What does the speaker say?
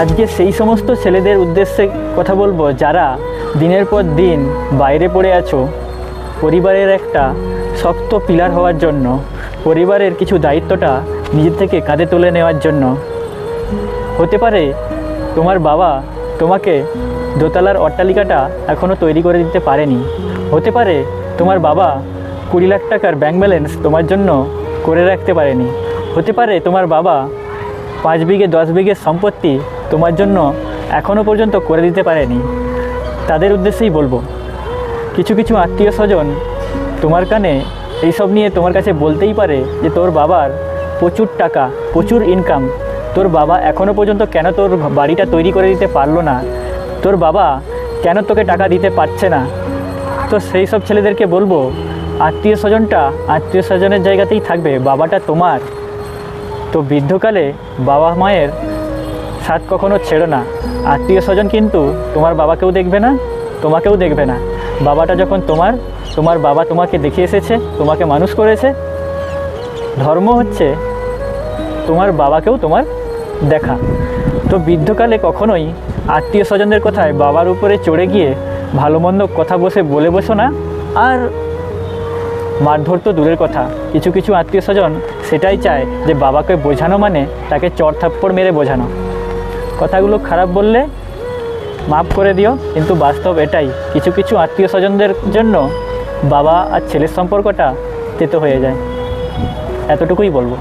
আজকে সেই সমস্ত ছেলেদের উদ্দেশ্যে কথা বলবো যারা দিনের পর দিন বাইরে পড়ে আছো পরিবারের একটা শক্ত পিলার হওয়ার জন্য, পরিবারের কিছু দায়িত্বটা নিজের থেকে কাঁধে তুলে নেওয়ার জন্য। হতে পারে তোমার বাবা তোমাকে দোতলার অট্টালিকাটা এখনও তৈরি করে দিতে পারেনি। হতে পারে তোমার বাবা 20 লাখ টাকার ব্যাংক ব্যালেন্স তোমার জন্য করে রাখতে পারেনি। হতে পারে তোমার বাবা 5 বিঘে 10 বিঘে সম্পত্তি তোমার জন্য এখনও পর্যন্ত করে দিতে পারেনি। তাদের উদ্দেশ্যেই বলবো, কিছু কিছু আত্মীয় স্বজন তোমার কানে এইসব নিয়ে তোমার কাছে বলতেই পারে যে তোর বাবার প্রচুর টাকা, প্রচুর ইনকাম, তোর বাবা এখনও পর্যন্ত কেন তোর বাড়িটা তৈরি করে দিতে পারলো না, তোর বাবা কেন তোকে টাকা দিতে পারছে না। তো সেই সব ছেলেদেরকে বলবো, আত্মীয় স্বজনটা আত্মীয় স্বজনের জায়গাতেই থাকবে, বাবাটা তোমার। তো বৃদ্ধকালে বাবা মায়ের সাথ কখনো ছেড়ো না। আত্মীয় স্বজন কিন্তু তোমার বাবাকেও দেখবে না, তোমাকেও দেখবে না। বাবাটা যখন তোমার বাবা তোমাকে দেখে এসেছে, তোমাকে মানুষ করেছে। ধর্ম হচ্ছে তোমার বাবাকেও তোমার দেখা। তো বৃদ্ধকালে কখনোই আত্মীয় স্বজনদের কথায় বাবার উপরে চড়ে গিয়ে ভালো মন্দ কথা বলে বসো না। আর মারধর তো দূরের কথা, কিছু কিছু আত্মীয় স্বজন সেটাই চায় যে বাবাকে বোঝানো মানে তাকে চড় থাপ্পড় মেরে বোঝানো। কথাগুলো খারাপ বললে মাফ করে দিও, কিন্তু বাস্তব এটাই, কিছু কিছু আত্মীয় স্বজনদের জন্য বাবা আর ছেলের সম্পর্কটা তেতো হয়ে যায়। এতটুকুই বলবো।